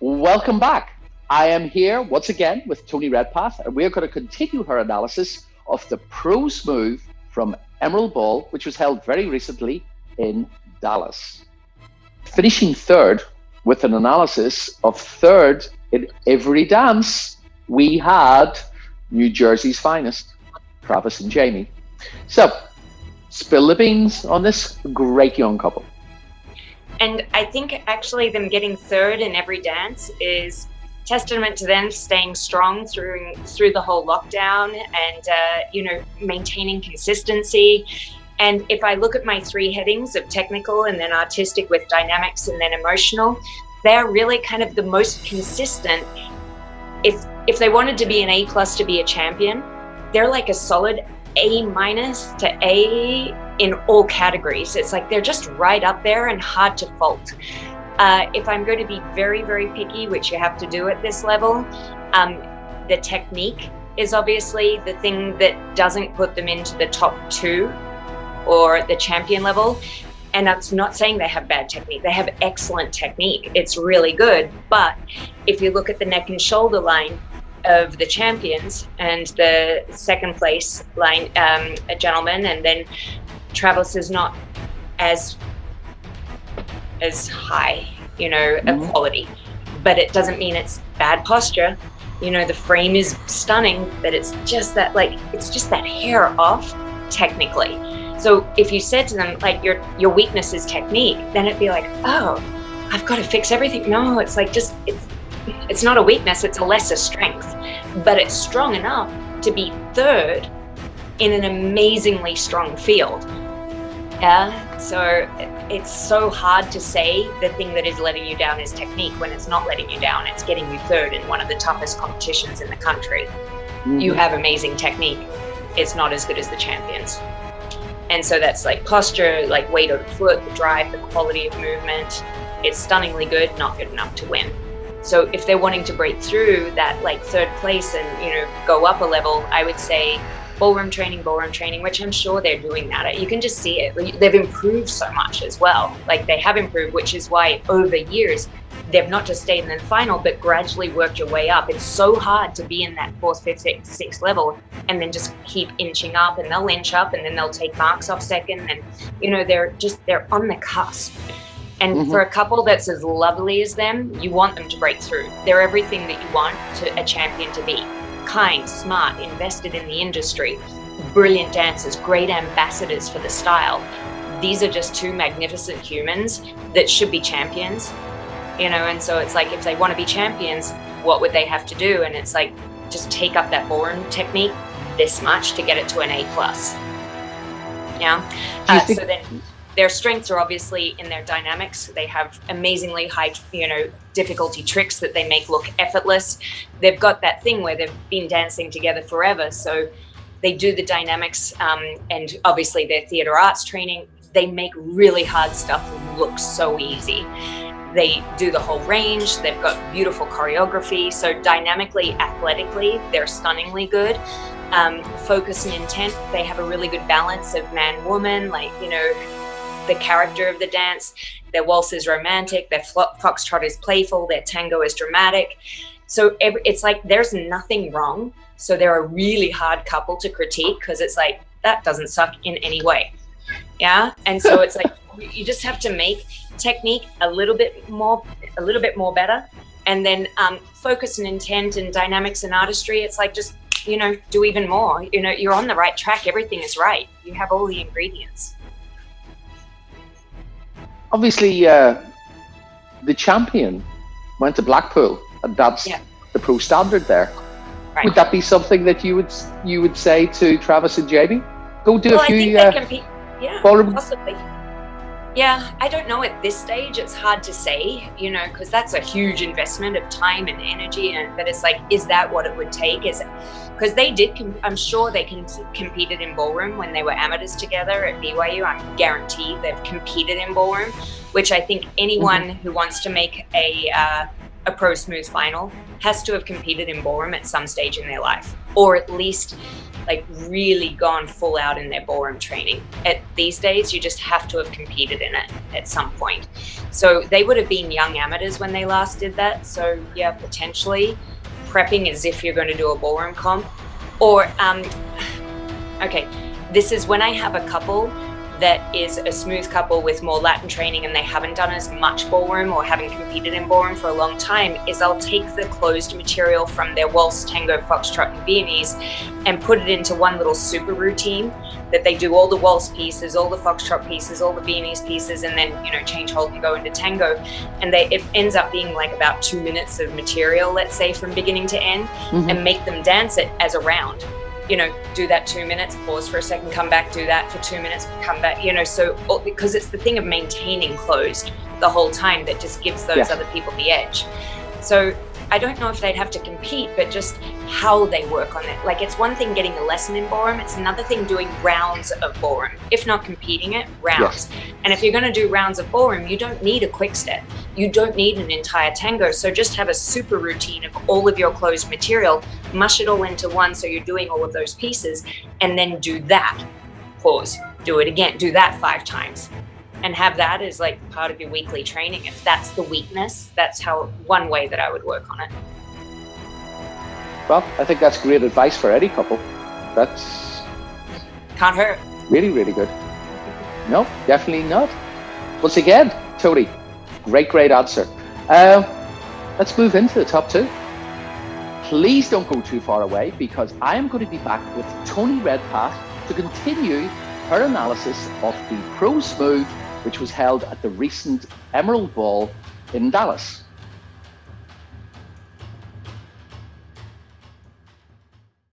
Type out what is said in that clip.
Welcome back. I am here once again with Tony Redpath, and we're going to continue her analysis of the pros move from Emerald Ball, which was held very recently in Dallas. Finishing third with an analysis of third in every dance, we had New Jersey's finest, Travis and Jaimee. So, spill the beans on this great young couple. And I think actually them getting third in every dance is testament to them staying strong through the whole lockdown and maintaining consistency. And if I look at my three headings of technical and then artistic with dynamics and then emotional, they're really kind of the most consistent. If they wanted to be an A+ to be a champion, they're like a solid A- to A in all categories. It's like they're just right up there and hard to fault. If I'm going to be very, very picky, which you have to do at this level, the technique is obviously the thing that doesn't put them into the top two or the champion level. And that's not saying they have bad technique. They have excellent technique. It's really good. But if you look at the neck and shoulder line of the champions and the second place line, a gentleman, and then Travis is not as high, a quality, but it doesn't mean it's bad posture. The frame is stunning, but it's just that hair off technically. So if you said to them like your weakness is technique, then it'd be like, oh, I've got to fix everything. No, it's like it's not a weakness, it's a lesser strength, but it's strong enough to be third in an amazingly strong field. Yeah, so it's so hard to say the thing that is letting you down is technique when it's not letting you down. It's getting you third in one of the toughest competitions in the country. Mm-hmm. You have amazing technique. It's not as good as the champions. And so that's like posture, like weight of the foot, the drive, the quality of movement. It's stunningly good, not good enough to win. So if they're wanting to break through that like third place and, go up a level, I would say ballroom training, which I'm sure they're doing that. You can just see it. They've improved so much as well. Like they have improved, which is why over years, they've not just stayed in the final, but gradually worked your way up. It's so hard to be in that fourth, fifth, sixth level and then just keep inching up, and they'll inch up and then they'll take marks off second. And, they're on the cusp. And for a couple that's as lovely as them, you want them to break through. They're everything that you want a champion to be. Kind, smart, invested in the industry, brilliant dancers, great ambassadors for the style. These are just two magnificent humans that should be champions, and so it's like, if they want to be champions, what would they have to do? And it's like, just take up that ballroom technique this much to get it to an A+. Yeah. So then their strengths are obviously in their dynamics. They have amazingly high, difficulty tricks that they make look effortless. They've got that thing where they've been dancing together forever. So they do the dynamics and obviously their theater arts training. They make really hard stuff look so easy. They do the whole range. They've got beautiful choreography. So dynamically, athletically, they're stunningly good. Focus and intent, they have a really good balance of man-woman, the character of the dance. Their waltz is romantic, their foxtrot is playful, their tango is dramatic. So it's like there's nothing wrong. So they're a really hard couple to critique, because it's like, that doesn't suck in any way. Yeah. And so it's like, you just have to make technique a little bit more better. And then focus and intent and dynamics and artistry, it's like, just, do even more. You're on the right track. Everything is right. You have all the ingredients. Obviously, the champion went to Blackpool, and that's the pro standard there. Right. Would that be something that you would say to Travis and Jaimee? Go do a few ballroom. Possibly. Yeah, I don't know at this stage. It's hard to say, because that's a huge investment of time and energy. But it's like, is that what it would take? Because they did, I'm sure they competed in ballroom when they were amateurs together at BYU. I'm guaranteed they've competed in ballroom, which I think anyone who wants to make a a pro smooth final has to have competed in ballroom at some stage in their life, or at least like really gone full out in their ballroom training. At these days, you just have to have competed in it at some point. So they would have been young amateurs when they last did that. So yeah, potentially prepping as if you're going to do a ballroom comp. Or okay, this is when I have a couple that is a smooth couple with more Latin training and they haven't done as much ballroom or haven't competed in ballroom for a long time, is I'll take the closed material from their waltz, tango, foxtrot and Viennese and put it into one little super routine that they do all the waltz pieces, all the foxtrot pieces, all the Viennese pieces, and then, you know, change hold and go into tango. And it ends up being like about 2 minutes of material, let's say, from beginning to end, and make them dance it as a round. You know, do that 2 minutes, pause for a second, come back, do that for 2 minutes, come back, you know, so because it's the thing of maintaining closed the whole time that just gives those other people the edge. So I don't know if they'd have to compete, but just how they work on it. Like, it's one thing getting a lesson in ballroom, it's another thing doing rounds of ballroom, if not competing it, rounds. And if you're going to do rounds of ballroom, you don't need a quick step. You don't need an entire tango. So just have a super routine of all of your closed material, mush it all into one so you're doing all of those pieces, and then do that. Pause, do it again, do that 5 times. And have that as like part of your weekly training. If that's the weakness, that's how one way that I would work on it. Well, I think that's great advice for any couple. That's can't hurt. Really, really good. No, definitely not. Once again, Tony, great answer. Let's move into the top 2. Please don't go too far away, because I am going to be back with Tony Redpath to continue her analysis of the Pro Smooth, which was held at the recent Emerald Ball in Dallas.